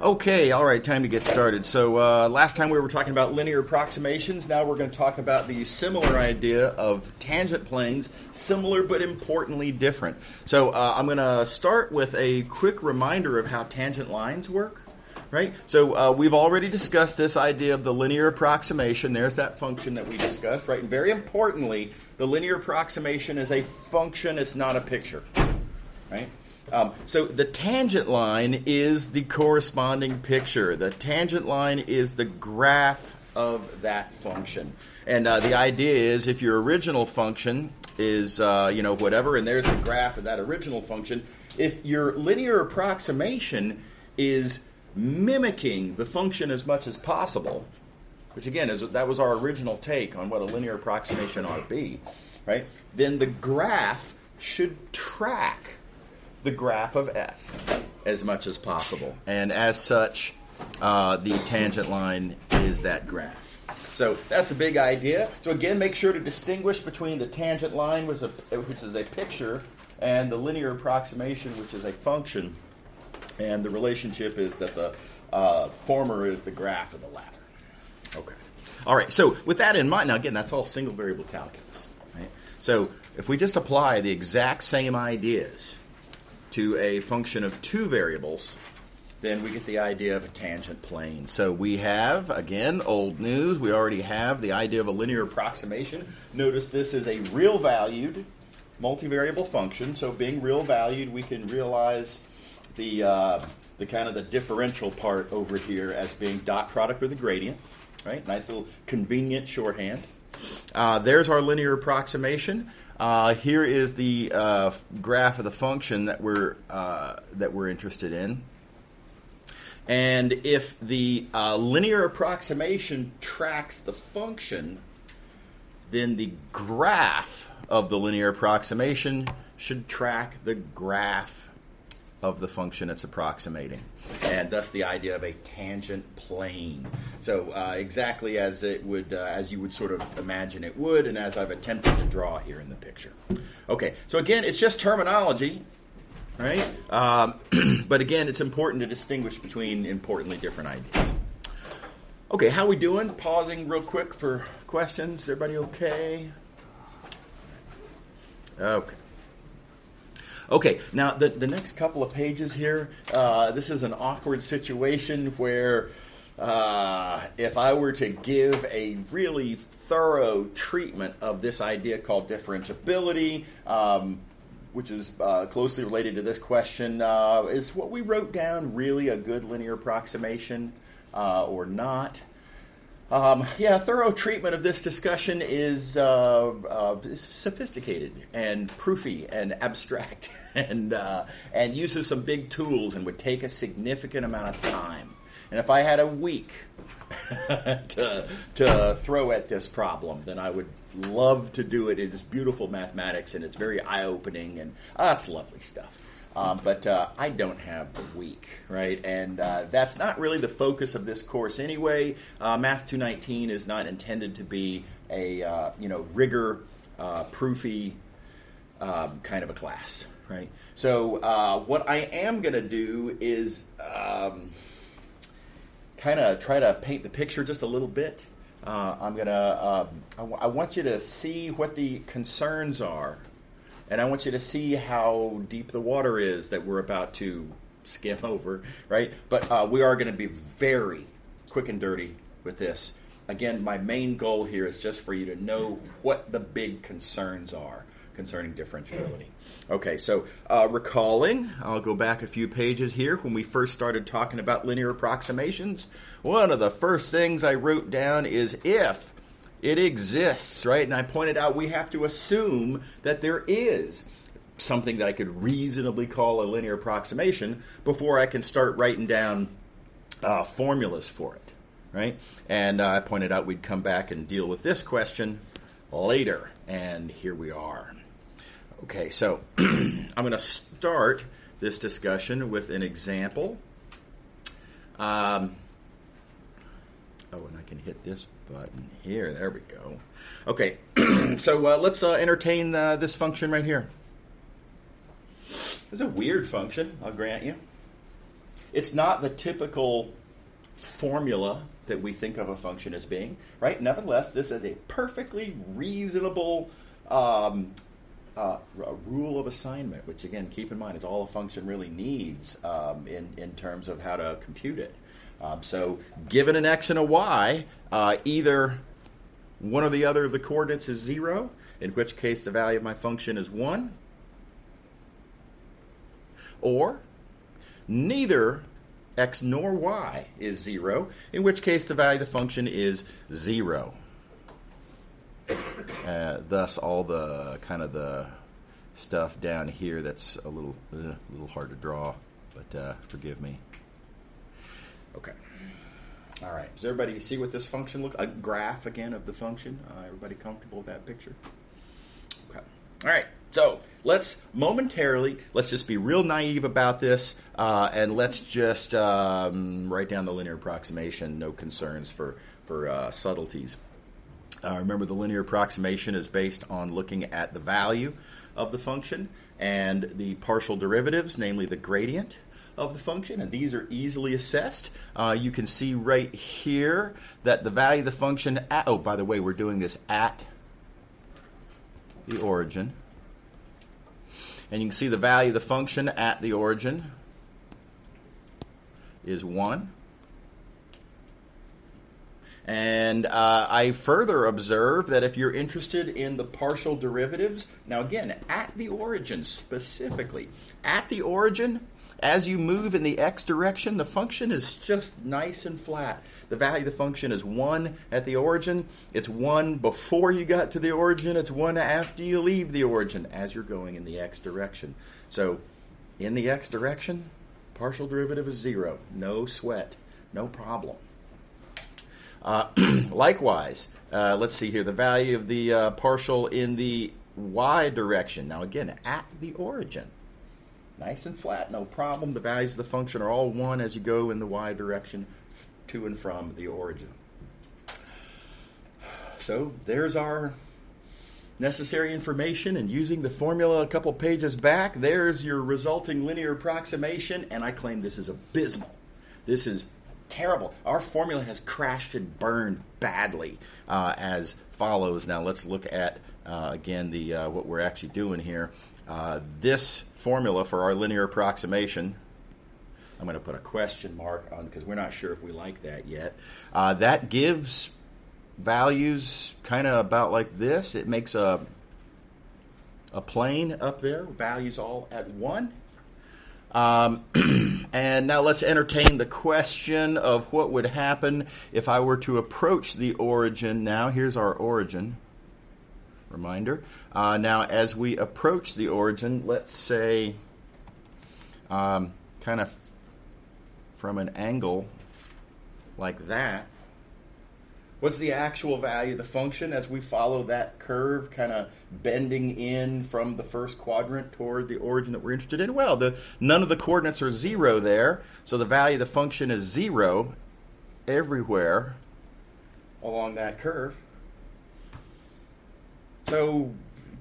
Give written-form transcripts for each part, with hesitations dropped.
Okay, all right, time to get started. So last time we were talking about linear approximations. Now we're going to talk about the similar idea of tangent planes, similar but importantly different. So I'm going to start with a quick reminder of how tangent lines work. Right? So we've already discussed this idea of the linear approximation. There's that function that we discussed, right? And very importantly, the linear approximation is a function, it's not a picture. Right? So the tangent line is the corresponding picture. The tangent line is the graph of that function. And the idea is if your original function is, whatever, and there's the graph of that original function, if your linear approximation is mimicking the function as much as possible, which again, that was our original take on what a linear approximation ought to be, right? Then the graph should track the graph of f as much as possible. And as such, the tangent line is that graph. So that's the big idea. So again, make sure to distinguish between the tangent line, which is a picture, and the linear approximation, which is a function. And the relationship is that the former is the graph of the latter. Okay. All right. So with that in mind, now again, that's all single variable calculus. Right? So if we just apply the exact same ideas to a function of two variables, then we get the idea of a tangent plane. So we have, again, old news. We already have the idea of a linear approximation. Notice this is a real valued multivariable function. So being real valued, we can realize the kind of the differential part over here as being dot product with a gradient, right? Nice little convenient shorthand. There's our linear approximation. Here is the graph of the function that we're interested in. And if the linear approximation tracks the function, then the graph of the linear approximation should track the graph of the function it's approximating, and thus the idea of a tangent plane. So exactly as it would, as you would sort of imagine it would, and as I've attempted to draw here in the picture. Okay, so again, it's just terminology, right? But again, it's important to distinguish between importantly different ideas. Okay, how we doing? Pausing real quick for questions. Everybody okay? Okay. Okay, now the next couple of pages here, this is an awkward situation where if I were to give a really thorough treatment of this idea called differentiability, which is closely related to this question, is what we wrote down really a good linear approximation or not? Thorough treatment of this discussion is sophisticated and proofy and abstract and uses some big tools and would take a significant amount of time. And if I had a week to throw at this problem, then I would love to do it. It is beautiful mathematics and it's very eye-opening and it's lovely stuff. But I don't have the week, right? And that's not really the focus of this course anyway. Math219 is not intended to be a rigor, proofy kind of a class, right? So what I am going to do is kind of try to paint the picture just a little bit. I'm gonna. I want you to see what the concerns are. And I want you to see how deep the water is that we're about to skim over, right? But we are going to be very quick and dirty with this. Again, my main goal here is just for you to know what the big concerns are concerning differentiability. Okay, so recalling, I'll go back a few pages here. When we first started talking about linear approximations, one of the first things I wrote down is if it exists, right? And I pointed out we have to assume that there is something that I could reasonably call a linear approximation before I can start writing down formulas for it, right? And I pointed out we'd come back and deal with this question later, and here we are. Okay, so I'm going to start this discussion with an example. And I can hit this button here. There we go. Okay, so let's entertain this function right here. It's a weird function, I'll grant you. It's not the typical formula that we think of a function as being, right? Nevertheless, this is a perfectly reasonable rule of assignment, which again, keep in mind, is all a function really needs in terms of how to compute it. So given an x and a y, either one or the other of the coordinates is 0, in which case the value of my function is 1, or neither x nor y is 0, in which case the value of the function is 0. Thus, all the kind of the stuff down here that's a little hard to draw, but forgive me. Okay. All right. Does everybody see what this function looks like? A graph again of the function. Everybody comfortable with that picture? Okay. All right. So let's just be real naive about this, and let's just write down the linear approximation. No concerns for subtleties. Remember, the linear approximation is based on looking at the value of the function and the partial derivatives, namely the gradient of the function, and these are easily assessed. You can see right here that the value of the function at, oh, by the way, we're doing this at the origin. And you can see the value of the function at the origin is 1. And I further observe that if you're interested in the partial derivatives, now again, at the origin specifically, at the origin, as you move in the x direction, the function is just nice and flat. The value of the function is 1 at the origin. It's 1 before you got to the origin. It's 1 after you leave the origin as you're going in the x direction. So in the x direction, partial derivative is 0. No sweat. No problem. Likewise, let's see here, the value of the partial in the y direction. Now again, at the origin. Nice and flat, no problem. The values of the function are all 1 as you go in the y direction to and from the origin. So there's our necessary information, and using the formula a couple pages back, there's your resulting linear approximation, and I claim this is abysmal. This is terrible. Our formula has crashed and burned badly as follows. Now let's look at, again, the what we're actually doing here. This formula for our linear approximation, I'm going to put a question mark on because we're not sure if we like that yet. That gives values kind of about like this. It makes a plane up there, values all at 1. And now let's entertain the question of what would happen if I were to approach the origin. Now here's our origin. Reminder. Now, as we approach the origin, let's say kind of from an angle like that, what's the actual value of the function as we follow that curve, kind of bending in from the first quadrant toward the origin that we're interested in? Well, none of the coordinates are 0 there, so the value of the function is 0 everywhere along that curve. So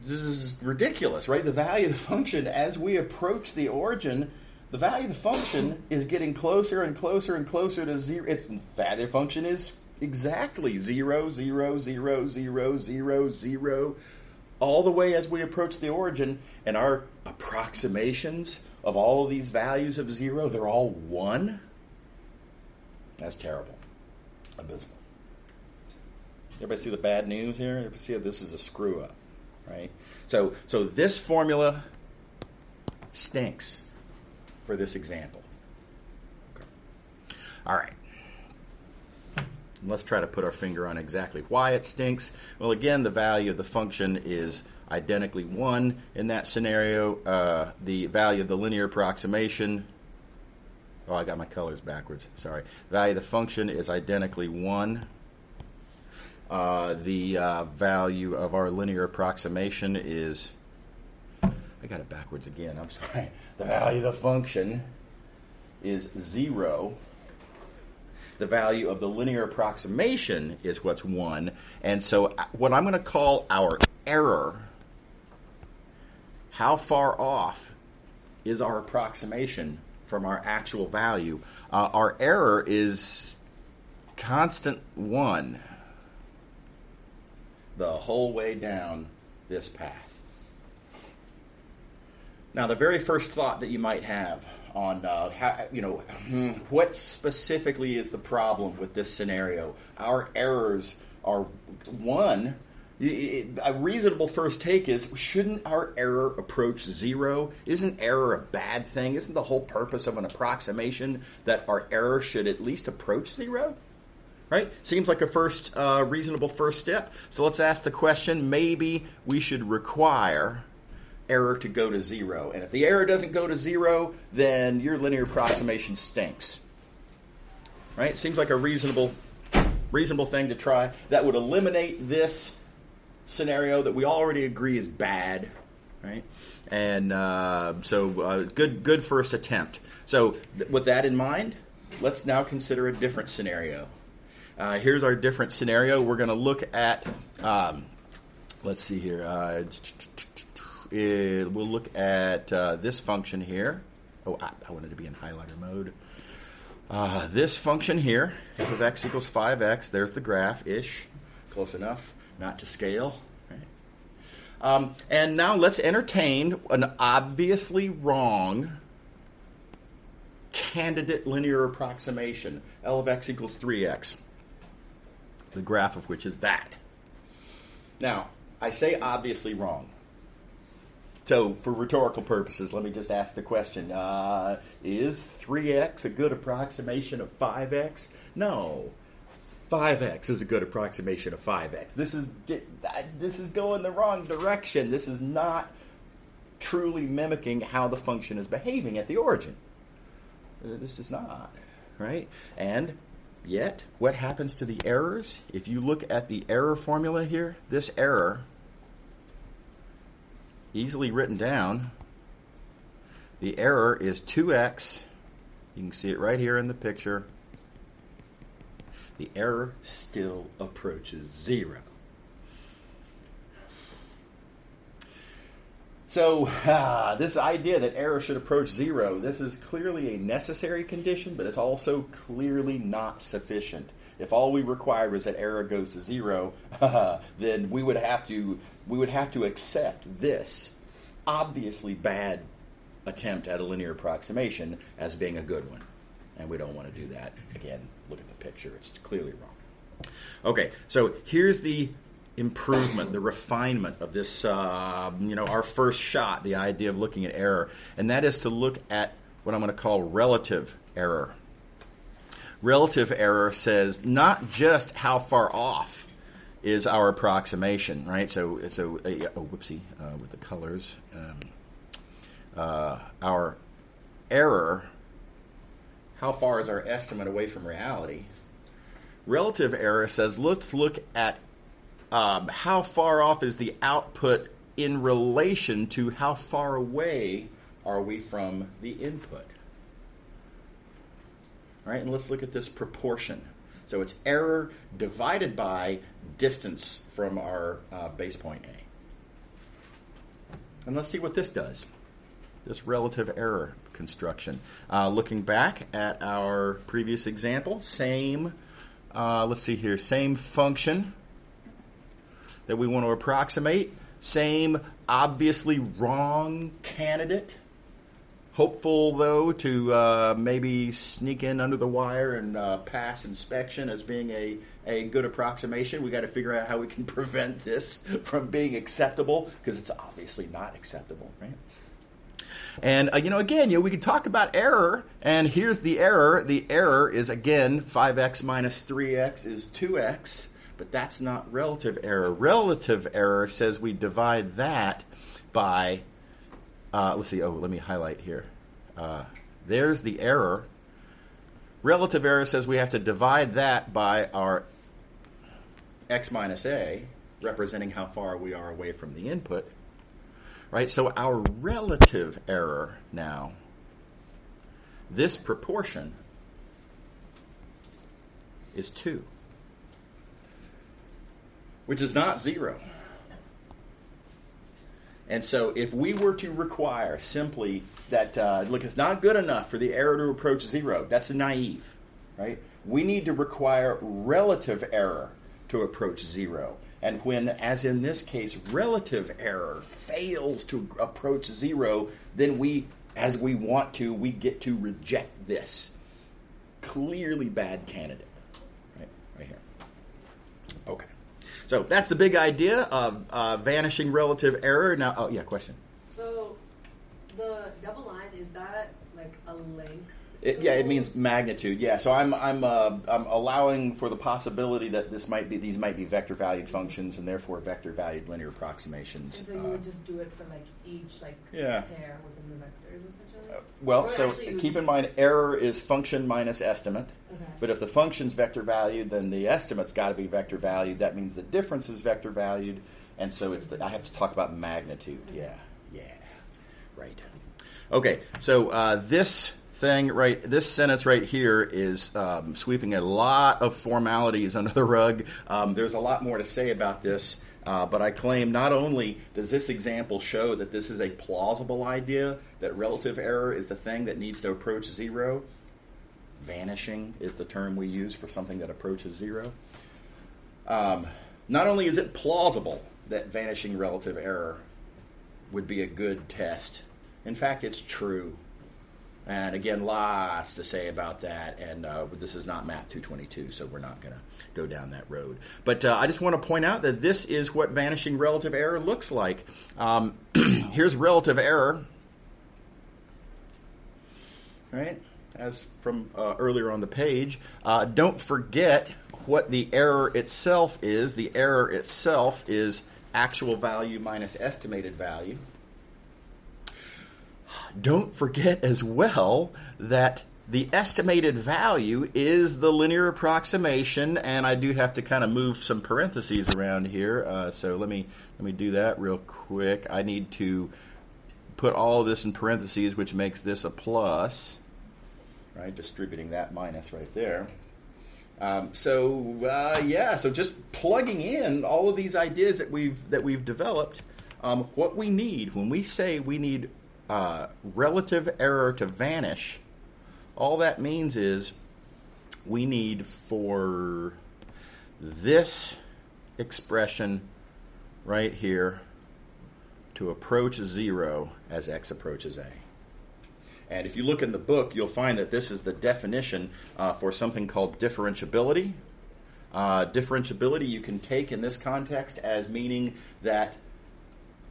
this is ridiculous, right? The value of the function, as we approach the origin, the value of the function is getting closer and closer and closer to 0. The value of the function is exactly 0, 0, 0, 0, 0, 0, all the way as we approach the origin. And our approximations of all of these values of 0, they're all 1. That's terrible. Abysmal. Everybody see the bad news here? Everybody see that this is a screw up, right? So this formula stinks for this example. Okay. All right. Let's try to put our finger on exactly why it stinks. Well, again, the value of the function is identically 1 in that scenario. The value of the linear approximation, oh, I got my colors backwards, sorry. The value of the function is identically 1. The value of our linear approximation is, I got it backwards again, I'm sorry. The value of the function is 0. The value of the linear approximation is what's 1. And so what I'm going to call our error, how far off is our approximation from our actual value, our error is constant 1 the whole way down this path. Now, the very first thought that you might have on what specifically is the problem with this scenario? Our errors are 1. A reasonable first take is, shouldn't our error approach 0? Isn't error a bad thing? Isn't the whole purpose of an approximation that our error should at least approach 0? Right? Seems like a reasonable first step. So let's ask the question, maybe we should require error to go to 0. And if the error doesn't go to 0, then your linear approximation stinks. Right? Seems like a reasonable thing to try. That would eliminate this scenario that we already agree is bad. Right? And good first attempt. So with that in mind, let's now consider a different scenario. Here's our different scenario. We're going to look at, let's see here. We'll look at this function here. Oh, I wanted to be in highlighter mode. This function here, f of x equals 5x. There's the graph-ish. Close enough, not to scale. Right? And now let's entertain an obviously wrong candidate linear approximation. L of x equals 3x. The graph of which is that. Now, I say obviously wrong. So, for rhetorical purposes, let me just ask the question, is 3x a good approximation of 5x? No. 5x is a good approximation of 5x. This is going the wrong direction. This is not truly mimicking how the function is behaving at the origin. This is not, right? And yet, what happens to the errors? If you look at the error formula here, this error, easily written down, the error is 2x. You can see it right here in the picture. The error still approaches 0. So this idea that error should approach 0, this is clearly a necessary condition, but it's also clearly not sufficient. If all we required was that error goes to 0, then we would have to accept this obviously bad attempt at a linear approximation as being a good one. And we don't want to do that. Again, look at the picture. It's clearly wrong. Okay, so here's the improvement, the refinement of this, our first shot, the idea of looking at error. And that is to look at what I'm going to call relative error. Relative error says not just how far off is our approximation, right? With the colors. Our error, how far is our estimate away from reality? Relative error says let's look at how far off is the output in relation to how far away are we from the input. All right, and let's look at this proportion. So it's error divided by distance from our base point A. And let's see what this does, this relative error construction. Looking back at our previous example, same function that we want to approximate, same obviously wrong candidate. Hopeful, though, to maybe sneak in under the wire and pass inspection as being a good approximation. We've got to figure out how we can prevent this from being acceptable, because it's obviously not acceptable, right? And, again, we could talk about error, and here's the error. The error is, again, 5x minus 3x is 2x, but that's not relative error. Relative error says we divide that by... let's see. Oh, let me highlight here. There's the error. Relative error says we have to divide that by our x minus a, representing how far we are away from the input. Right? So our relative error now, this proportion, is 2, which is not 0. And so if we were to require simply that, look, it's not good enough for the error to approach 0. That's naive, right? We need to require relative error to approach 0. And when, as in this case, relative error fails to approach 0, then we, as we want to, we get to reject this. Clearly bad candidate, right here. Okay. So that's the big idea of vanishing relative error. Now, oh yeah, question. So the double line, is that like a length? It means magnitude. Yeah. So I'm allowing for the possibility that these might be vector valued functions and therefore vector valued linear approximations. And so you would just do it for like each pair within the vectors essentially. Well, so keep in mind error is function minus estimate. Okay. But if the function's vector valued, then the estimate's got to be vector valued. That means the difference is vector valued, and so I have to talk about magnitude. Yeah, right. Okay, so this sentence right here is sweeping a lot of formalities under the rug. There's a lot more to say about this, but I claim not only does this example show that this is a plausible idea, that relative error is the thing that needs to approach 0. Vanishing is the term we use for something that approaches 0. Not only is it plausible that vanishing relative error would be a good test, in fact, it's true. And again, lots to say about that, and this is not Math219, so we're not going to go down that road. But I just want to point out that this is what vanishing relative error looks like. Here's relative error, right, as from earlier on the page. Don't forget what the error itself is. The error itself is actual value minus estimated value. Don't forget as well that the estimated value is the linear approximation, and I do have to kind of move some parentheses around here. So let me do that real quick. I need to put all of this in parentheses, which makes this a plus, right? Distributing that minus right there. So just plugging in all of these ideas that we've developed. What we need when we say we need relative error to vanish, all that means is we need for this expression right here to approach 0 as x approaches a. And if you look in the book, you'll find that this is the definition for something called differentiability. Differentiability you can take in this context as meaning that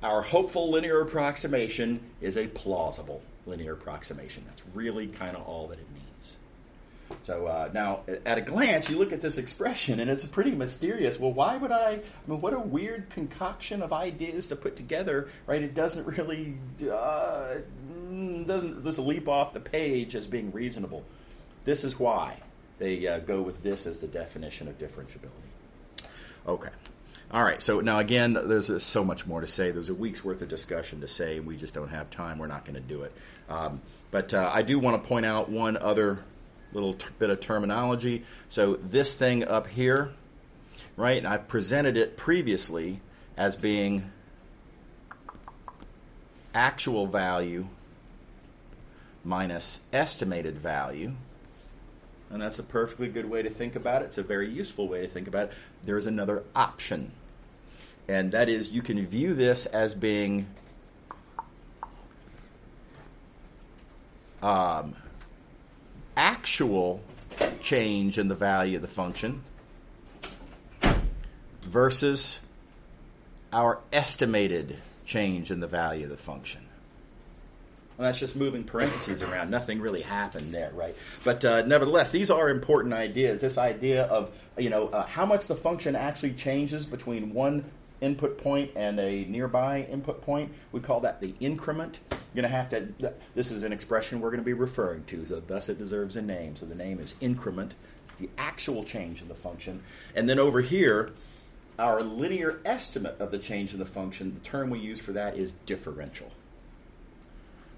our hopeful linear approximation is a plausible linear approximation. That's really kind of all that it means. So now, at a glance, you look at this expression, and it's pretty mysterious. Well, why would I mean, what a weird concoction of ideas to put together, right? It doesn't really, doesn't just leap off the page as being reasonable. This is why they go with this as the definition of differentiability. Okay. All right, so now again, there's so much more to say. There's a week's worth of discussion to say, and we just don't have time. We're not going to do it. But I do want to point out one other little bit of terminology. So this thing up here, right, I've presented it previously as being actual value minus estimated value. And that's a perfectly good way to think about it. It's a very useful way to think about it. There's another option. And that is you can view this as being actual change in the value of the function versus our estimated change in the value of the function. Well, that's just moving parentheses around. Nothing really happened there, right? But nevertheless, these are important ideas. This idea of, how much the function actually changes between one input point and a nearby input point. We call that the increment. You're going to have to, this is an expression we're going to be referring to, so thus it deserves a name. So the name is increment. It's the actual change in the function. And then over here, our linear estimate of the change in the function, the term we use for that is differential.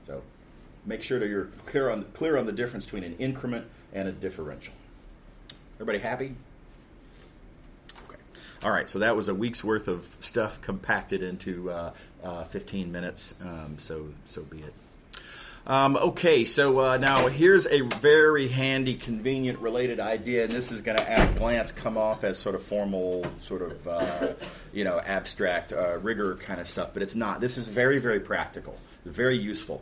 So make sure that you're clear on the difference between an increment and a differential. Everybody happy? Okay. All right, so that was a week's worth of stuff compacted into 15 minutes. So be it. Okay, so now here's a very handy, convenient, related idea, and this is going to at a glance come off as sort of formal, sort of abstract rigor kind of stuff, but it's not. This is very, very practical, very useful.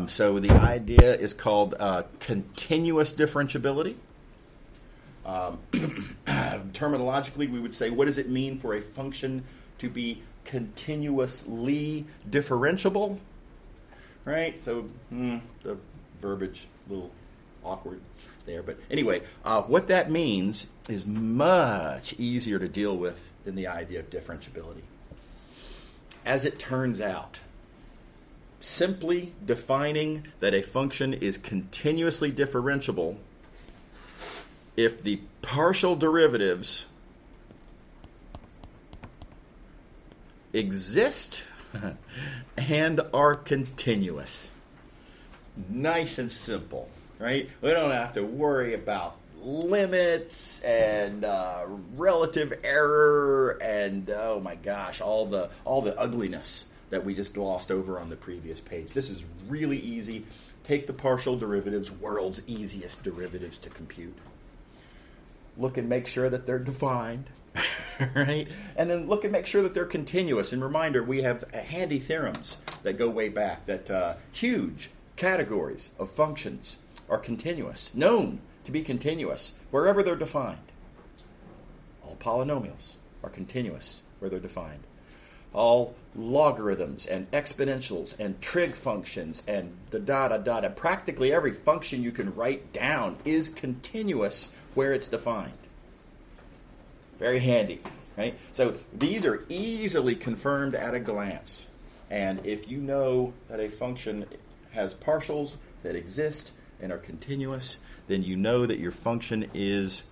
So the idea is called continuous differentiability. Terminologically, we would say, what does it mean for a function to be continuously differentiable? Right? So the verbiage a little awkward there. But anyway, what that means is much easier to deal with than the idea of differentiability. As it turns out, simply defining that a function is continuously differentiable if the partial derivatives exist and are continuous. Nice and simple, right? We don't have to worry about limits and relative error and, oh my gosh, all the ugliness that we just glossed over on the previous page. This is really easy. Take the partial derivatives, world's easiest derivatives to compute. Look and make sure that they're defined. Right? And then look and make sure that they're continuous. And reminder, we have handy theorems that go way back that huge categories of functions are continuous, known to be continuous wherever they're defined. All polynomials are continuous where they're defined. All logarithms and exponentials and trig functions and practically every function you can write down is continuous where it's defined. Very handy, right? So these are easily confirmed at a glance. And if you know that a function has partials that exist and are continuous, then you know that your function is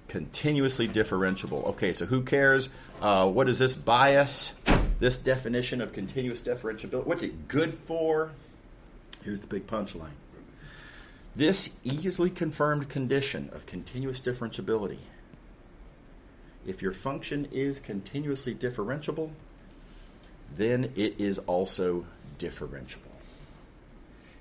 continuously differentiable. Okay, so who cares? What is this bias? This definition of continuous differentiability, what's it good for? Here's the big punchline. This easily confirmed condition of continuous differentiability, if your function is continuously differentiable, then it is also differentiable.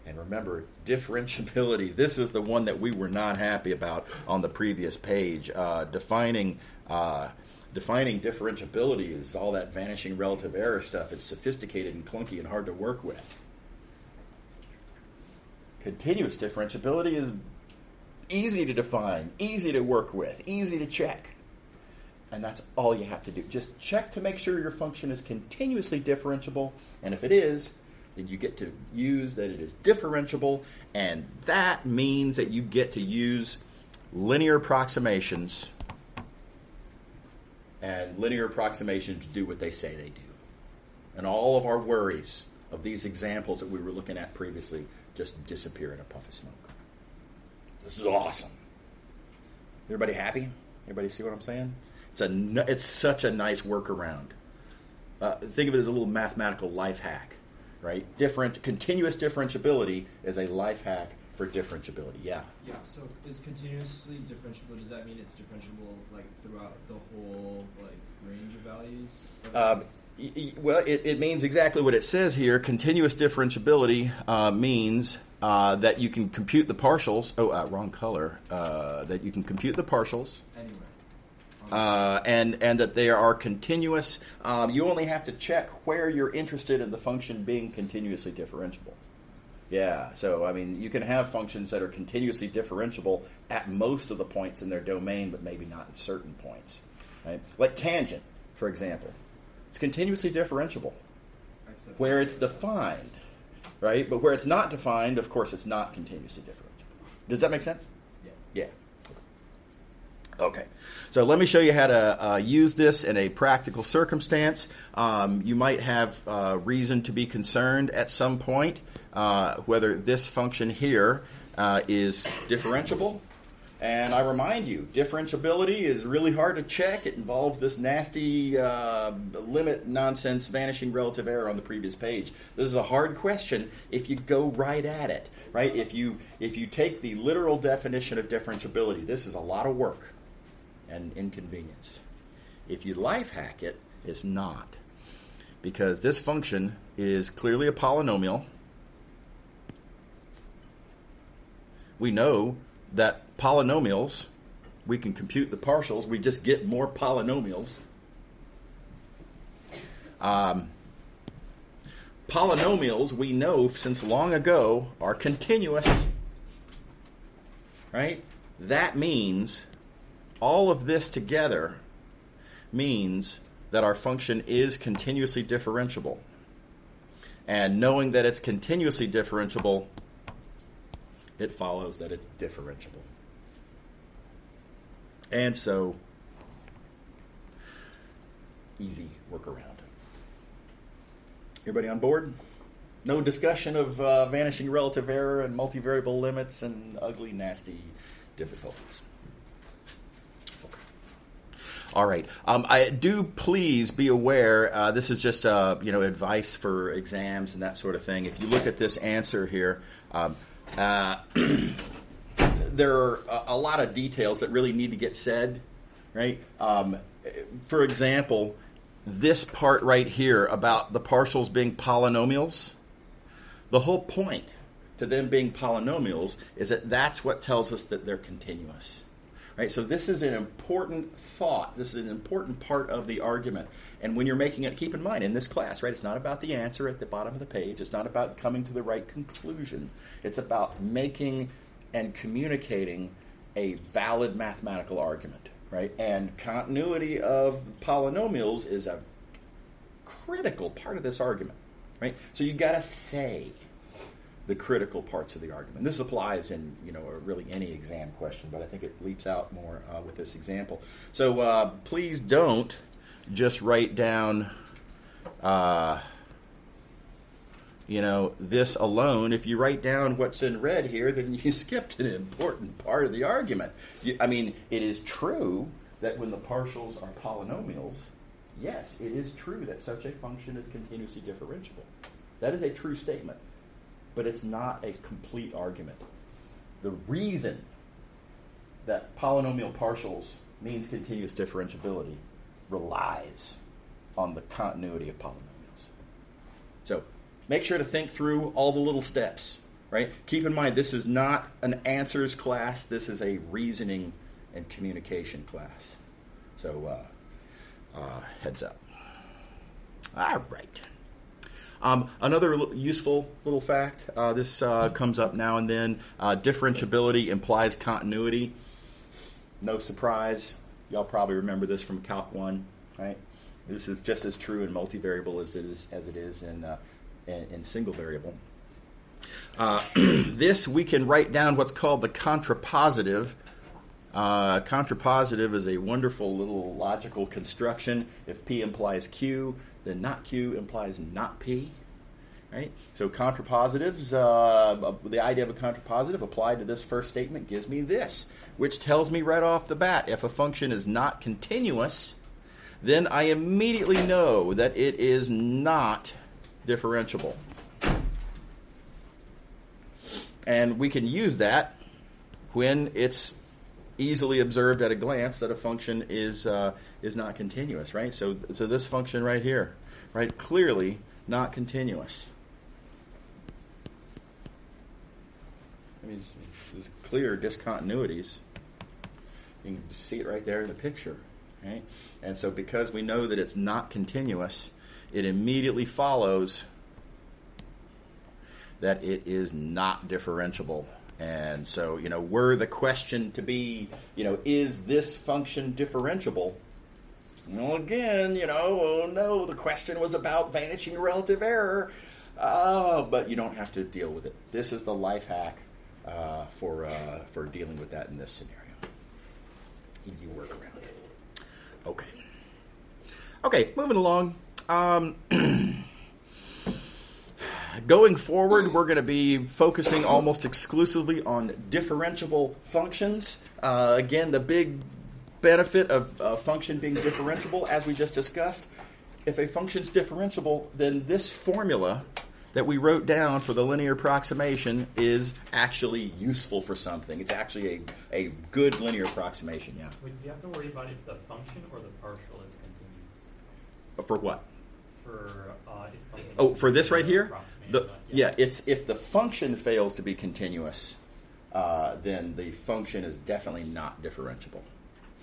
And remember, differentiability, this is the one that we were not happy about on the previous page. Defining differentiability is all that vanishing relative error stuff. It's sophisticated and clunky and hard to work with. Continuous differentiability is easy to define, easy to work with, easy to check. And that's all you have to do. Just check to make sure your function is continuously differentiable. And if it is, then you get to use that it is differentiable. And that means that you get to use linear approximations. And linear approximations do what they say they do. And all of our worries of these examples that we were looking at previously just disappear in a puff of smoke. This is awesome. Everybody happy? Everybody see what I'm saying? It's such a nice workaround. Think of it as a little mathematical life hack, right? Continuous differentiability is a life hack for differentiability. Yeah. Yeah. So is continuously differentiable? Does that mean it's differentiable like throughout the whole like range of values? Well, it means exactly what it says here. Continuous differentiability means that you can compute the partials. Oh, wrong color. That you can compute the partials. Anyway. And that they are continuous. You only have to check where you're interested in the function being continuously differentiable. Yeah, so I mean, you can have functions that are continuously differentiable at most of the points in their domain, but maybe not in certain points. Right? Like tangent, for example. It's continuously differentiable where it's defined, right? But where it's not defined, of course, it's not continuously differentiable. Does that make sense? Yeah. Okay, so let me show you how to use this in a practical circumstance. You might have reason to be concerned at some point whether this function here is differentiable. And I remind you, differentiability is really hard to check. It involves this nasty limit nonsense vanishing relative error on the previous page. This is a hard question if you go right at it, right? If you take the literal definition of differentiability, this is a lot of work and inconvenience. If you life hack it, it's not. Because this function is clearly a polynomial. We know that polynomials, we can compute the partials, we just get more polynomials. Polynomials, we know since long ago, are continuous. Right? That means all of this together means that our function is continuously differentiable. And knowing that it's continuously differentiable, it follows that it's differentiable. And so, easy workaround. Everybody on board? No discussion of vanishing relative error and multivariable limits and ugly, nasty difficulties. Okay. All right. I do please be aware. This is just advice for exams and that sort of thing. If you look at this answer here, there are a lot of details that really need to get said. Right. For example, this part right here about the partials being polynomials, the whole point to them being polynomials is that that's what tells us that they're continuous. Right? So this is an important thought. This is an important part of the argument. And when you're making it, keep in mind, in this class, right, it's not about the answer at the bottom of the page. It's not about coming to the right conclusion. It's about making and communicating a valid mathematical argument. Right? And continuity of polynomials is a critical part of this argument. Right? So you've got to say the critical parts of the argument. This applies in really any exam question, but I think it leaps out more with this example. So please don't just write down this alone. If you write down what's in red here, then you skipped an important part of the argument. It is true that when the partials are polynomials, yes, it is true that such a function is continuously differentiable. That is a true statement, but it's not a complete argument. The reason that polynomial partials means continuous differentiability relies on the continuity of polynomials. So make sure to think through all the little steps, right? Keep in mind, this is not an answers class. This is a reasoning and communication class. So heads up. All right. Another useful little fact, this comes up now and then. Differentiability implies continuity. No surprise. Y'all probably remember this from Calc 1, right? This is just as true in multivariable as it is in single variable. This we can write down what's called the contrapositive. Contrapositive is a wonderful little logical construction. If P implies Q, then not Q implies not P. Right? So contrapositives, the idea of a contrapositive applied to this first statement gives me this, which tells me right off the bat, if a function is not continuous, then I immediately know that it is not differentiable. And we can use that when it's easily observed at a glance that a function is not continuous, right? So this function right here, right, clearly not continuous. There's clear discontinuities. You can see it right there in the picture, right? And so because we know that it's not continuous, it immediately follows that it is not differentiable. And so, were the question to be, is this function differentiable? Well, again, oh no, the question was about vanishing relative error. But you don't have to deal with it. This is the life hack for dealing with that in this scenario. Easy workaround. Okay, moving along. Going forward, we're going to be focusing almost exclusively on differentiable functions. Again, the big benefit of a function being differentiable, as we just discussed, if a function is differentiable, then this formula that we wrote down for the linear approximation is actually useful for something. It's actually a good linear approximation, yeah. Wait, do you have to worry about if the function or the partial is continuous? For what? For if something. Oh, for this right here? Yeah. It's if the function fails to be continuous, then the function is definitely not differentiable.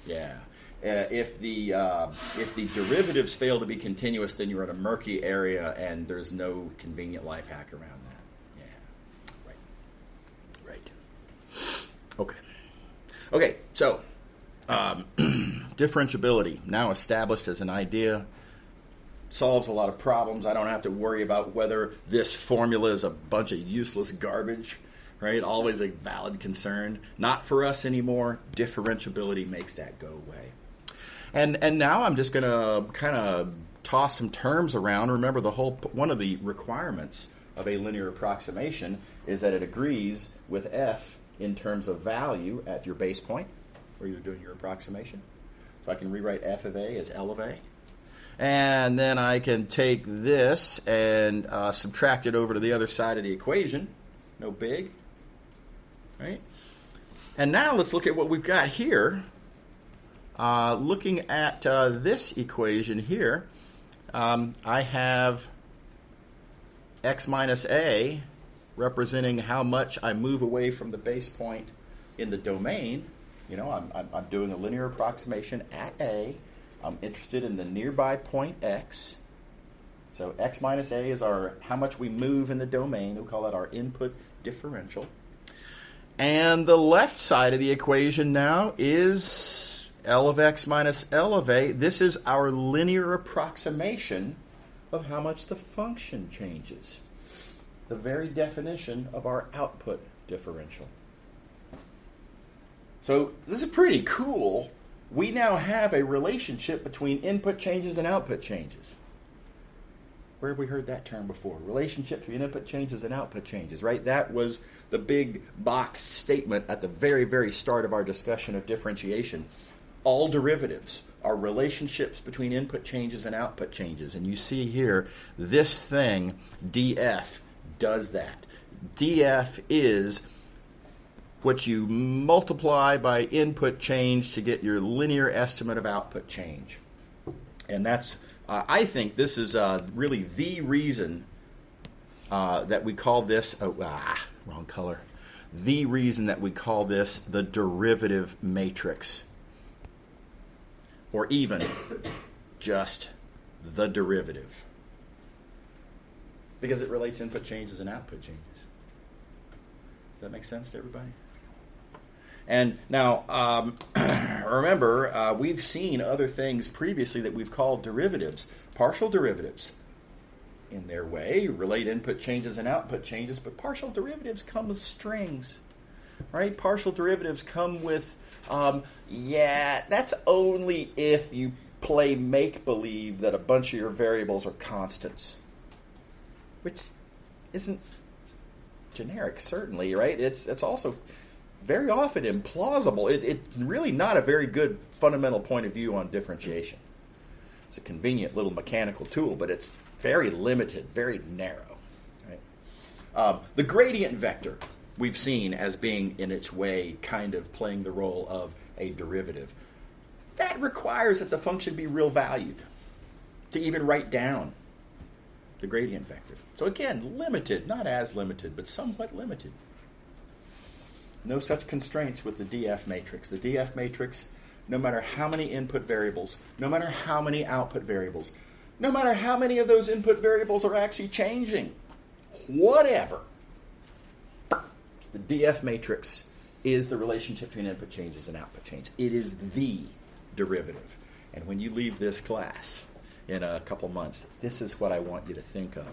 Yeah. If the derivatives fail to be continuous, then you're in a murky area, and there's no convenient life hack around that. Yeah. Right. Okay. So differentiability, now established as an idea, solves a lot of problems. I don't have to worry about whether this formula is a bunch of useless garbage, right? Always a valid concern. Not for us anymore. Differentiability makes that go away. And now I'm just going to kind of toss some terms around. Remember, one of the requirements of a linear approximation is that it agrees with f in terms of value at your base point, where you're doing your approximation. So I can rewrite f of a as L of a. And then I can take this and subtract it over to the other side of the equation. No big. Right? And now let's look at what we've got here. Looking at this equation here, I have x minus a representing how much I move away from the base point in the domain. You know, I'm doing a linear approximation at a. I'm interested in the nearby point x. So x minus a is how much we move in the domain. We'll call that our input differential. And the left side of the equation now is L of x minus L of a. This is our linear approximation of how much the function changes. The very definition of our output differential. So this is pretty cool. We now have a relationship between input changes and output changes. Where have we heard that term before? Relationship between input changes and output changes, right? That was the big boxed statement at the very, very start of our discussion of differentiation. All derivatives are relationships between input changes and output changes. And you see here, this thing, df, does that. df is what you multiply by input change to get your linear estimate of output change. And that's, I think this is really the reason that we call this, wrong color, the reason that we call this the derivative matrix. Or even just the derivative. Because it relates input changes and output changes. Does that make sense to everybody? And now, remember, we've seen other things previously that we've called derivatives. Partial derivatives, in their way, relate input changes and output changes, but partial derivatives come with strings, right? Partial derivatives come with, that's only if you play make-believe that a bunch of your variables are constants, which isn't generic, certainly, right? It's also very often implausible. It's really not a very good fundamental point of view on differentiation. It's a convenient little mechanical tool, but it's very limited, very narrow. Right? The gradient vector we've seen as being, in its way, kind of playing the role of a derivative. That requires that the function be real valued to even write down the gradient vector. So again, limited, not as limited, but somewhat limited. No such constraints with the DF matrix. The DF matrix, no matter how many input variables, no matter how many output variables, no matter how many of those input variables are actually changing, whatever, the DF matrix is the relationship between input changes and output change. It is the derivative. And when you leave this class in a couple months, this is what I want you to think of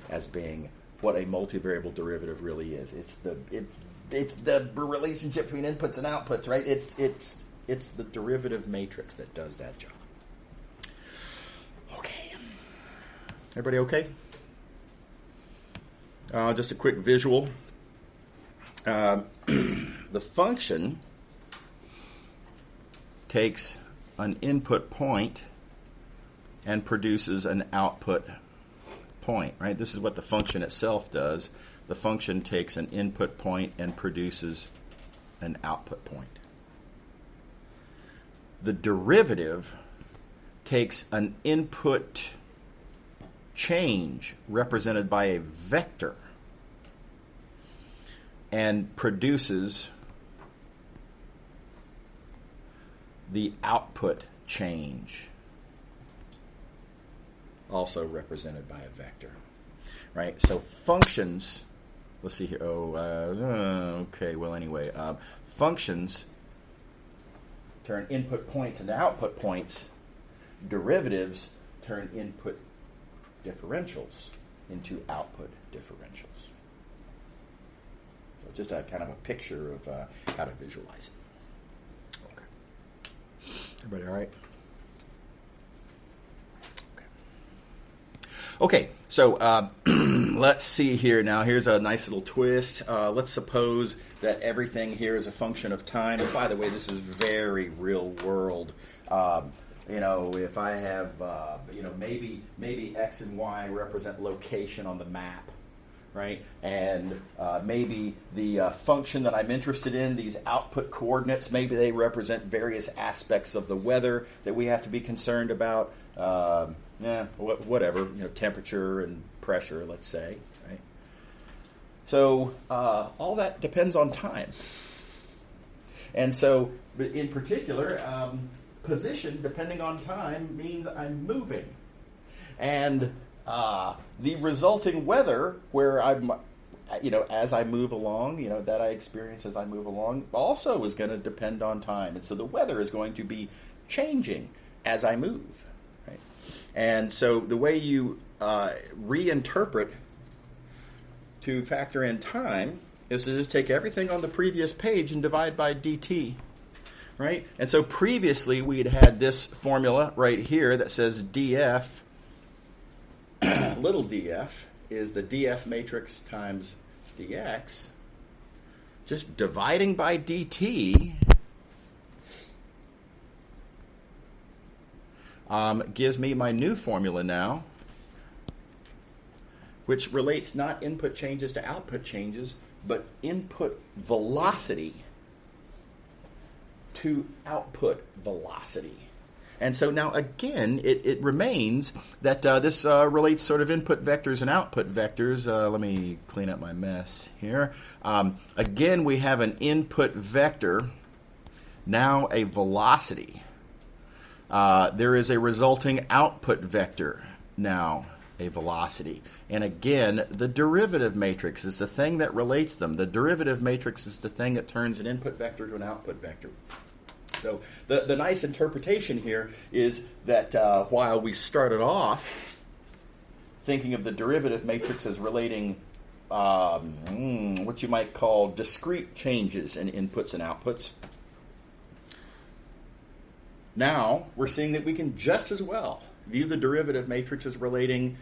as being what a multivariable derivative really is. It's the relationship between inputs and outputs, right? It's the derivative matrix that does that job. Okay. Everybody okay? Just a quick visual. The function takes an input point and produces an output point, right? This is what the function itself does. The function takes an input point and produces an output point. The derivative takes an input change represented by a vector and produces the output change, also represented by a vector, right? So functions, let's see here. Okay. Well, anyway, functions turn input points into output points. Derivatives turn input differentials into output differentials. So just a kind of a picture of how to visualize it. Okay. Everybody all right? Okay, so let's see here now. Here's a nice little twist. Let's suppose that everything here is a function of time. And by the way, this is very real world. If I have, maybe X and Y represent location on the map, right? And maybe the function that I'm interested in, these output coordinates, maybe they represent various aspects of the weather that we have to be concerned about. Whatever, temperature and pressure, let's say, right? So all that depends on time. And so, in particular, position, depending on time, means I'm moving. And the resulting weather, where I'm, as I move along, that I experience as I move along, also is going to depend on time. And so the weather is going to be changing as I move. Right? And so the way you reinterpret to factor in time is to just take everything on the previous page and divide by dt. Right? And so previously we had this formula right here that says df, little df, is the df matrix times dx. Just dividing by dt gives me my new formula now, which relates not input changes to output changes, but input velocity to output velocity. And so now again, it remains that this relates sort of input vectors and output vectors. Let me clean up my mess here. Again, we have an input vector, now a velocity. There is a resulting output vector, now a velocity. And again, the derivative matrix is the thing that relates them. The derivative matrix is the thing that turns an input vector to an output vector. So the nice interpretation here is that while we started off thinking of the derivative matrix as relating what you might call discrete changes in inputs and outputs, now we're seeing that we can just as well view the derivative matrix as relating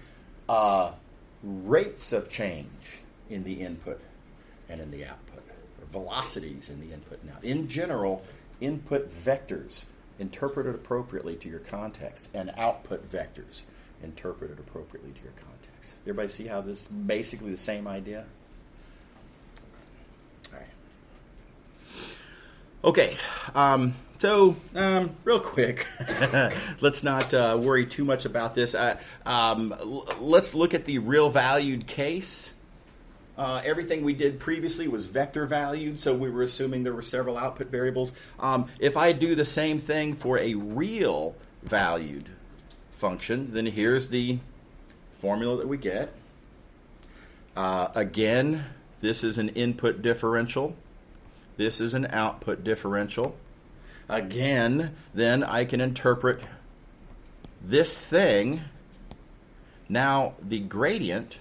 rates of change in the input and in the output, or velocities in the input and out. In general, input vectors interpreted appropriately to your context, and output vectors interpreted appropriately to your context. Everybody see how this is basically the same idea? All right. Okay. So, real quick, let's not worry too much about this. Let's look at the real valued case. Everything we did previously was vector valued, so we were assuming there were several output variables. If I do the same thing for a real valued function, then here's the formula that we get. Again, this is an input differential. This is an output differential. Again, then I can interpret this thing, now the gradient,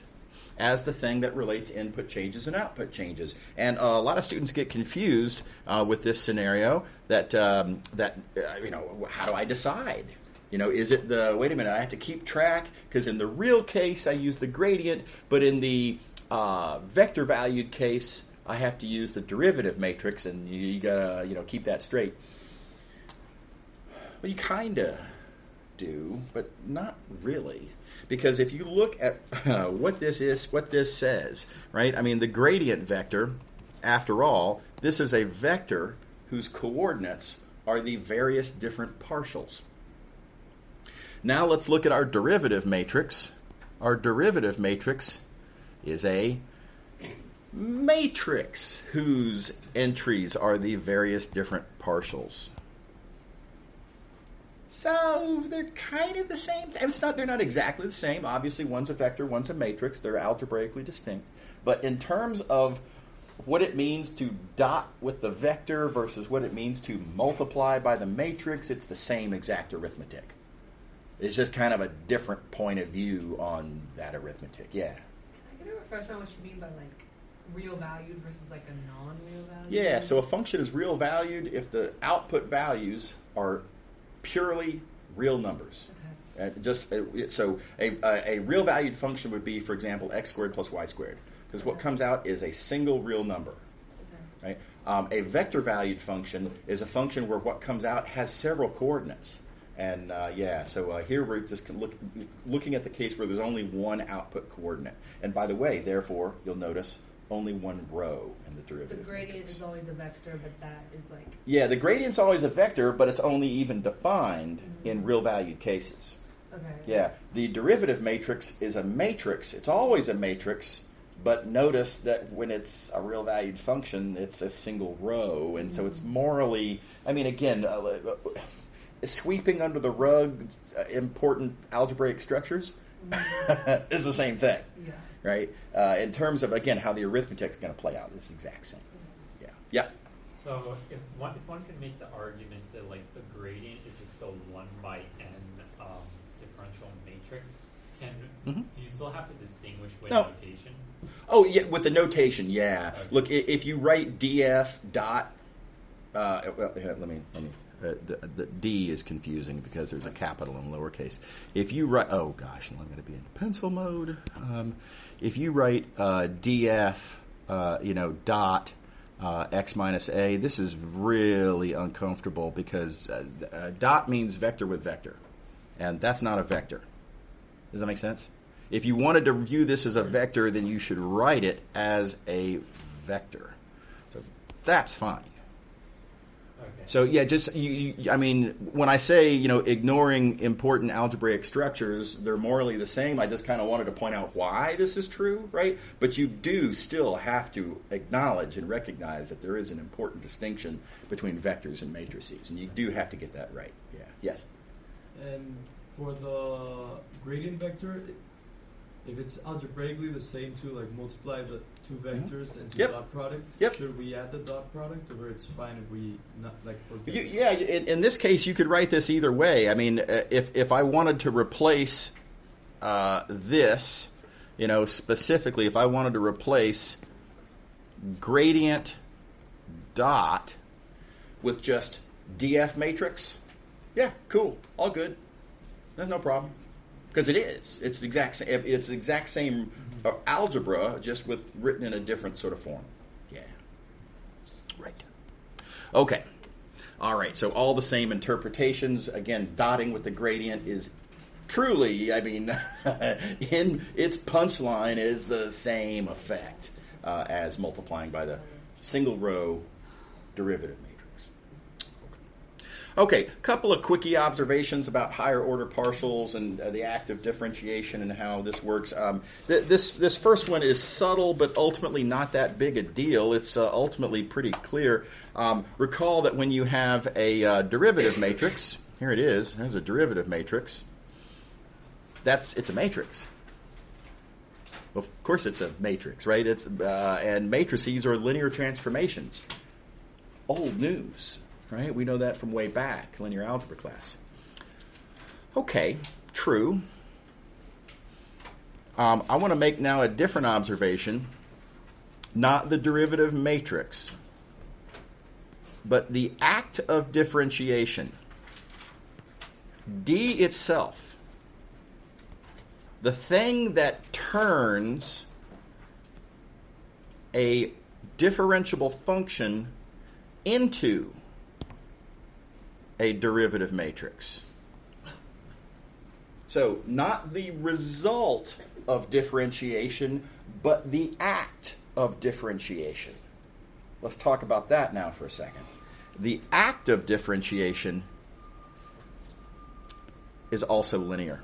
as the thing that relates input changes and output changes. And a lot of students get confused with this scenario that how do I decide? Is it wait a minute, I have to keep track, because in the real case I use the gradient, but in the vector valued case I have to use the derivative matrix, and you gotta keep that straight. Well, you kind of do, but not really. Because if you look at what this says, right? I mean, the gradient vector, after all, this is a vector whose coordinates are the various different partials. Now let's look at our derivative matrix. Our derivative matrix is a matrix whose entries are the various different partials. So they're kind of the same. They're not exactly the same. Obviously, one's a vector, one's a matrix. They're algebraically distinct. But in terms of what it means to dot with the vector versus what it means to multiply by the matrix, it's the same exact arithmetic. It's just kind of a different point of view on that arithmetic. Yeah. Can I get a refresher on what you mean by like real valued versus like a non-real valued? Yeah. So a function is real valued if the output values are purely real numbers. Okay. So a real valued function would be, for example, x squared plus y squared, because what comes out is a single real number. Okay. Right? A vector valued function is a function where what comes out has several coordinates. And so here we're just looking at the case where there's only one output coordinate. And by the way, therefore, you'll notice only one row in the derivative. The gradient matrix. is always a vector, but that is like... Yeah, the gradient's always a vector, but it's only even defined in real valued cases. Okay. Yeah, the derivative matrix is a matrix. It's always a matrix, but notice that when it's a real valued function, it's a single row. And so it's morally, I mean, again, sweeping under the rug important algebraic structures is the same thing. Yeah. Right? In terms of, again, how the arithmetic is going to play out, it's the exact same. Yeah. Yeah. So if one can make the argument that like the gradient is just the 1 by n differential matrix, do you still have to distinguish with notation? Oh yeah, with the notation, yeah. Okay. Look, if you write df dot, the D is confusing because there's a capital and lowercase. If you write, oh gosh, I'm going to be in pencil mode. If you write df, dot x minus a, this is really uncomfortable because dot means vector with vector, and that's not a vector. Does that make sense? If you wanted to view this as a vector, then you should write it as a vector. So that's fine. Okay. So yeah, just I mean, when I say ignoring important algebraic structures, they're morally the same. I just kind of wanted to point out why this is true, right? But you do still have to acknowledge and recognize that there is an important distinction between vectors and matrices, and you do have to get that right. Yeah. Yes. And for the gradient vector, if it's algebraically the same to like multiply the two vectors and do dot product, should we add the dot product, or it's fine if we not like forget? In this case, you could write this either way. I mean, if I wanted to replace this, specifically, if I wanted to replace gradient dot with just df matrix, yeah, cool, all good. There's no problem. Because it is. It's the exact same algebra, just written in a different sort of form. Yeah. Right. Okay. All right. So all the same interpretations. Again, dotting with the gradient is truly, I mean, in its punchline is the same effect as multiplying by the single row derivative matrix. Okay, a couple of quickie observations about higher order partials and the act of differentiation and how this works. This first one is subtle, but ultimately not that big a deal. It's ultimately pretty clear. Recall that when you have a derivative matrix, here it is. There's a derivative matrix. It's a matrix. Well, of course, it's a matrix, right? And matrices are linear transformations. Old news. Right? We know that from way back, linear algebra class. Okay, true. I want to make now a different observation, not the derivative matrix, but the act of differentiation. D itself, the thing that turns a differentiable function into a derivative matrix. So not the result of differentiation, but the act of differentiation. Let's talk about that now for a second. The act of differentiation is also linear.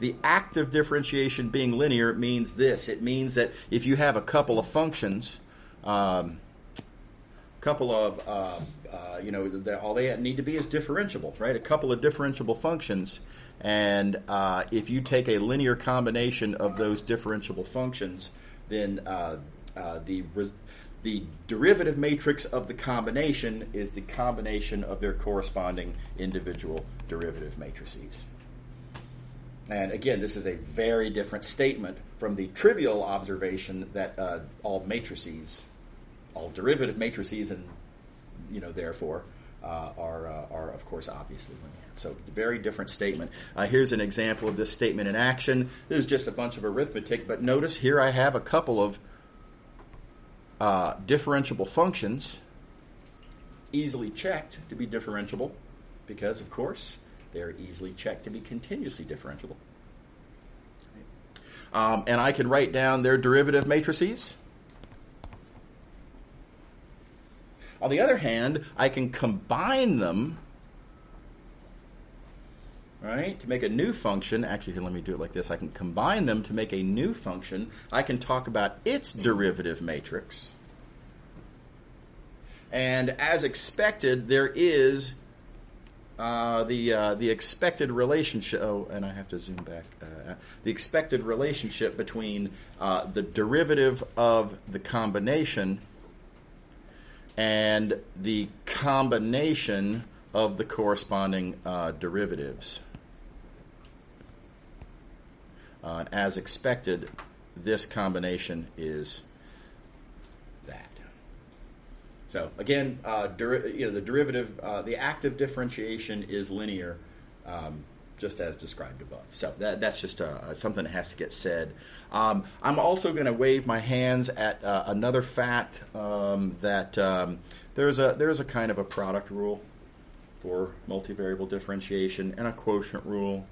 The act of differentiation being linear means this. It means that if you have a couple of functions, all they need to be is differentiable, right? A couple of differentiable functions, and if you take a linear combination of those differentiable functions, then the derivative matrix of the combination is the combination of their corresponding individual derivative matrices. And again, this is a very different statement from the trivial observation that all derivative matrices, and therefore are of course obviously linear. So very different statement. Here's an example of this statement in action. This is just a bunch of arithmetic, but notice here I have a couple of differentiable functions easily checked to be differentiable because, of course, they're easily checked to be continuously differentiable. And I can write down their derivative matrices. On the other hand, I can combine them, right, to make a new function. Actually, here, let me do it like this. I can combine them to make a new function. I can talk about its derivative matrix. And as expected, there is the expected relationship. Oh, and I have to zoom back. The expected relationship between the derivative of the combination and the combination of the corresponding derivatives. As expected, this combination is that. So again, the derivative, the active differentiation is linear, just as described above. So that's just something that has to get said. I'm also going to wave my hands at another fact that there's a kind of a product rule for multivariable differentiation and a quotient rule.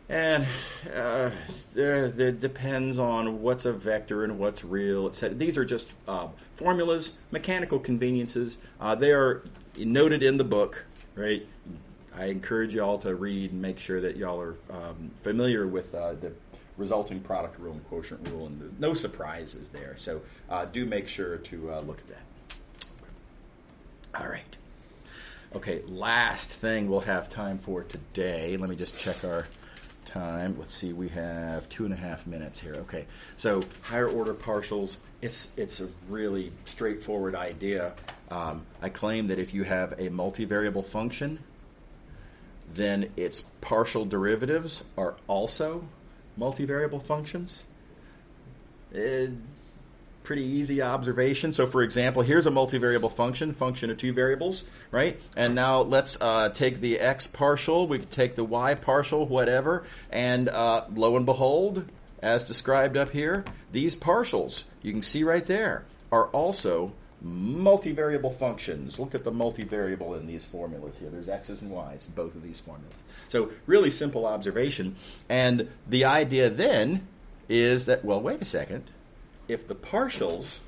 And it depends on what's a vector and what's real, etc. These are just formulas, mechanical conveniences. They are noted in the book, right? I encourage you all to read and make sure that y'all are familiar with the resulting product rule and quotient rule, and no surprises there. So do make sure to look at that. All right. Okay, last thing we'll have time for today. Let me just check our time. Let's see, we have 2.5 minutes here. Okay, so higher order partials, it's a really straightforward idea. I claim that if you have a multivariable function, then its partial derivatives are also multivariable functions. Pretty easy observation. So for example, here's a multivariable function of two variables, right? And now let's take the x partial, we could take the y partial, whatever, and lo and behold, as described up here, these partials, you can see right there, are also multivariable functions. Look at the multivariable in these formulas here. There's x's and y's in both of these formulas. So really simple observation. And the idea then is that, well, wait a second. If the partials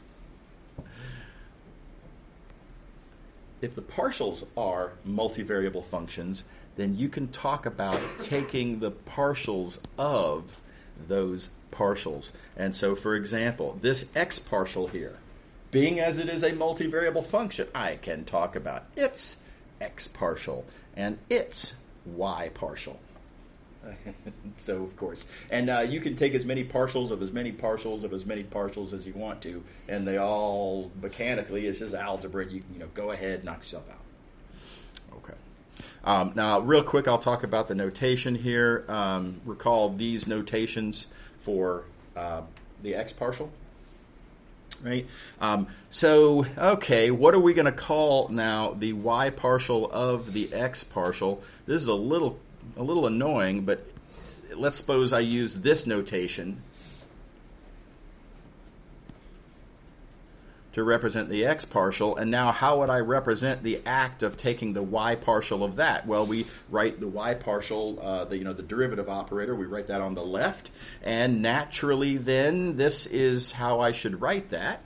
are multivariable functions, then you can talk about taking the partials of those partials. And so, for example, this x partial here, being as it is a multivariable function, I can talk about its x partial and its y partial. So, of course. And you can take as many partials of as many partials of as many partials as you want to, and they all mechanically, it's just algebra. You can go ahead, knock yourself out. Okay. Now, real quick, I'll talk about the notation here. Recall these notations for the x partial. Right? So, okay, what are we going to call now the y partial of the x partial? This is a little annoying, but let's suppose I use this notation to represent the x partial, and now how would I represent the act of taking the y partial of that? Well, we write the y partial, the derivative operator, we write that on the left, and naturally then this is how I should write that.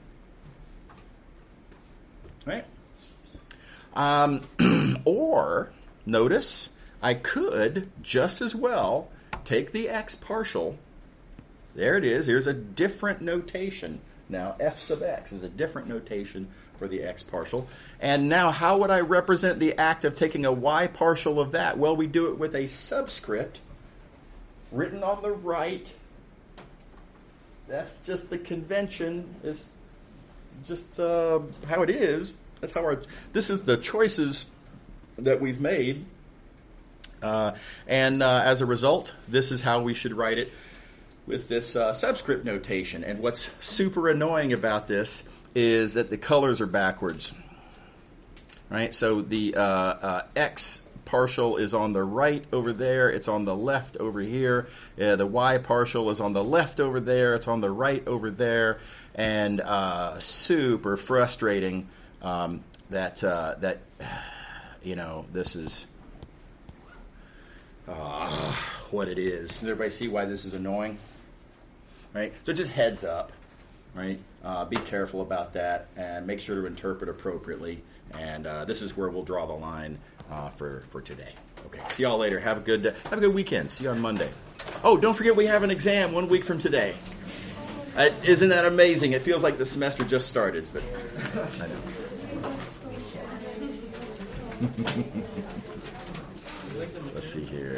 Right? Or, notice, I could just as well take the x partial. There it is. Here's a different notation. Now, f sub x is a different notation for the x partial. And now, how would I represent the act of taking a y partial of that? Well, we do it with a subscript written on the right. That's just the convention. It's just how it is. That's how this is the choices that we've made. And as a result, this is how we should write it with this subscript notation. And what's super annoying about this is that the colors are backwards. Right? So the x partial is on the right over there. It's on the left over here. The y partial is on the left over there. It's on the right over there. And super frustrating that this is what it is. Does everybody see why this is annoying? Right? So just heads up. Right? Be careful about that and make sure to interpret appropriately. And this is where we'll draw the line for today. Okay. See y'all later. Have a good weekend. See you on Monday. Oh, don't forget we have an exam 1 week from today. Isn't that amazing? It feels like the semester just started, but I know. Let's see here.